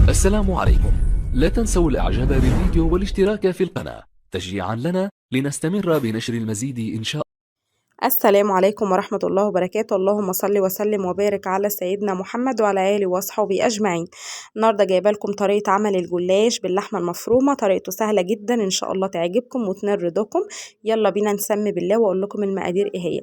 السلام عليكم. لا تنسوا الاعجاب بالفيديو والاشتراك في القناة تشجيعا لنا لنستمر بنشر المزيد إن شاء الله. السلام عليكم ورحمة الله وبركاته. اللهم صل وسلم وبارك على سيدنا محمد وعلى آله وصحبه أجمعين. النهاردة جايبة لكم طريقة عمل الجلاش باللحمة المفرومة. طريقته سهلة جدا إن شاء الله تعجبكم وتنال رضاكم. يلا بينا نسمي بالله وأقول لكم المقادير إيه هي.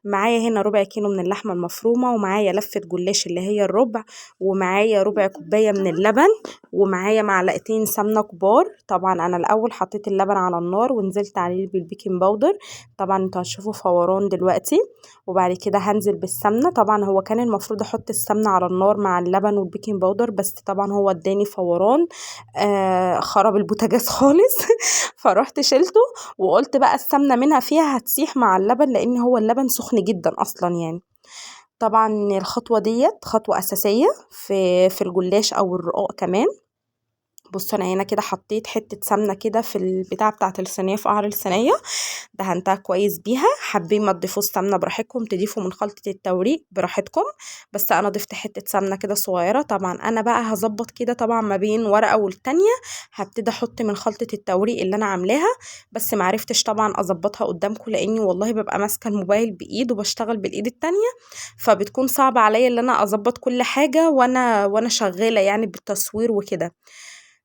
معايا هنا ربع كيلو من اللحمة المفرومة، ومعايا لفة جلاش اللي هي الربع، ومعايا ربع كوباية من اللبن، ومعايا معلقتين سمنة كبار. طبعا أنا الأول حطيت اللبن على النار ونزلت عليه بالبيكنج باودر. طبعا انتوا هتشوفوا فوران دلوقتي. وبعد كده هنزل بالسمنه. طبعا هو كان المفروض احط السمنه على النار مع اللبن والبيكنج باودر، بس طبعا هو اداني فوران، خرب البوتاجاز خالص. فروحت شلته وقلت بقى السمنه منها فيها هتسيح مع اللبن، لان هو اللبن سخن جدا اصلا يعني. طبعا الخطوه ديت خطوه اساسيه في الجلاش او الرقاق كمان. بصوا انا هنا كده حطيت حته سمنه كده في البتاع بتاعه الصينيه، في قعر الصينيه دهنتها كويس بيها. حابين ما تضيفوش سمنه براحتكم، تضيفوا من خلطه التوريق براحتكم، بس انا ضفت حته سمنه كده صغيره. طبعا انا بقى هظبط كده طبعا ما بين ورقه والتانيه. هبتدي احط من خلطه التوريق اللي انا عاملاها، بس معرفتش طبعا اظبطها قدامكم لاني والله ببقى ماسكه الموبايل بايد وبشتغل بالايد التانيه، فبتكون صعبه عليا ان انا اظبط كل حاجه وانا شغاله يعني بالتصوير وكده.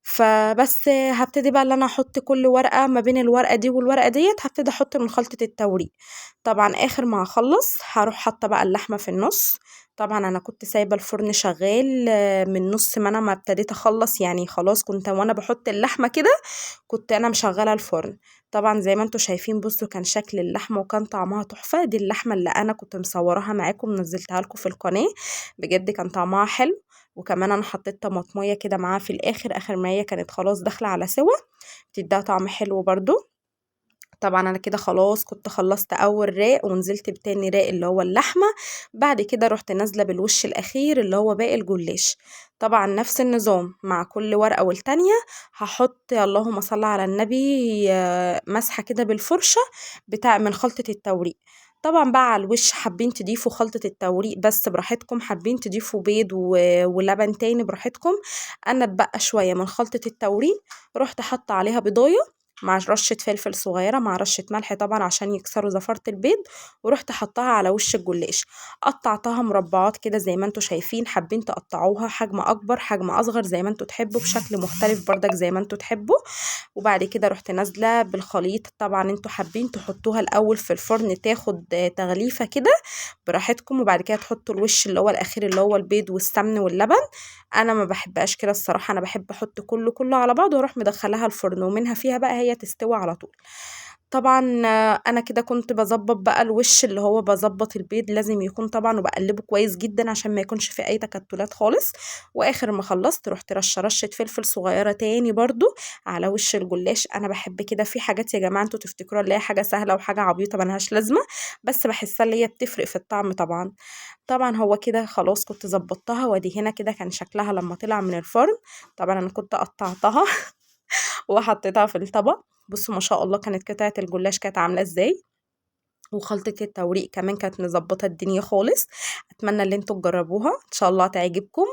فبس هبتدي بقى اللي انا احط كل ورقه ما بين الورقه دي والورقه ديت، هبتدي احط من خلطه التوريق. طبعا اخر ما هخلص هروح حاطه بقى اللحمه في النص. طبعا انا كنت سايبه الفرن شغال من نص ما انا ما ابتديت اخلص يعني، خلاص كنت وانا بحط اللحمه كده كنت انا مشغله الفرن. طبعا زي ما انتم شايفين بصوا كان شكل اللحمه وكان طعمها تحفه. دي اللحمه اللي انا كنت مصوراها معاكم نزلتها لكم في القناه، بجد كان طعمها حلو. وكمان انا حطيت طماطميه كده معاها في الاخر، اخر ما هي كانت خلاص داخله على سوا، بتديها طعم حلو برضو. طبعا انا كده خلاص كنت خلصت اول راق ونزلت بتاني راق اللي هو اللحمه. بعد كده رحت نازله بالوش الاخير اللي هو باقي الجلاش. طبعا نفس النظام مع كل ورقه والتانيه. هحط اللهم صل على النبي مسحه كده بالفرشه بتاع من خلطه التوريق. طبعا بقى على الوش حابين تضيفوا خلطة التوريق بس براحتكم، حابين تضيفوا بيض ولبن تاني براحتكم. انا اتبقى شوية من خلطة التوريق، رحت حاطة عليها بيضاية مع رشة فلفل صغيرة مع رشة ملح طبعا عشان يكسروا زفرة البيض، ورحت حطها على وش الجلاش. قطعتها مربعات كده زي ما انتوا شايفين، حابين تقطعوها حجم اكبر حجم اصغر زي ما انتوا تحبوا، بشكل مختلف بردك زي ما انتوا تحبوا. وبعد كده رحت نازله بالخليط. طبعا انتوا حابين تحطوها الاول في الفرن تاخد تغليفه كده براحتكم، وبعد كده تحطوا الوش اللي هو الاخير اللي هو البيض والسمن واللبن. انا ما بحبهاش كده الصراحه، انا بحب احط كله على بعض واروح مدخلاها الفرن ومنها فيها بقى هي تستوي على طول. طبعا انا كده كنت بظبط بقى الوش اللي هو بظبط البيض لازم يكون طبعا، وبقلبه كويس جدا عشان ما يكونش فيه اي تكتلات خالص. واخر ما خلصت رحت رشة فلفل صغيرة تاني برضو على وش الجلاش. انا بحب كده في حاجات يا جماعة انتوا تفتكروا اللي هي حاجة سهلة وحاجة عبيطة ملهاش لازمة، بس بحسها اللي هي بتفرق في الطعم طبعا. طبعا هو كده خلاص كنت ظبطتها، وادي هنا كده كان شكلها لما طلع من الفرن. طبعا انا كنت قطعتها وحطيتها في الطبق. بصوا ما شاء الله كانت قطعة الجلاش كانت عاملة ازاي، وخلطة التوريق كمان كانت مظبطة الدنيا خالص. اتمنى ان انتوا تجربوها ان شاء الله تعجبكم.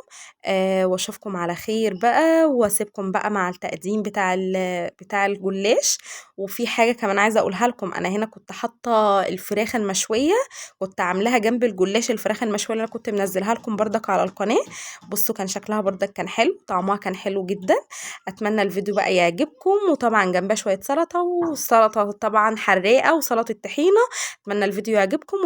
واشوفكم على خير بقى، واسيبكم بقى مع التقديم بتاع الجلاش. وفي حاجة كمان عايزة اقولها لكم، انا هنا كنت حاطة الفراخ المشوية، كنت عاملاها جنب الجلاش الفراخ المشوية اللي انا كنت منزلها لكم بردك على القناة. بصوا كان شكلها بردك كان حلو، طعمها كان حلو جدا. اتمنى الفيديو بقى يعجبكم. وطبعا جنبها شوية سلطة، والسلطة طبعا حراقة وسلطة طحينة. اتمنى الفيديو يعجبكم.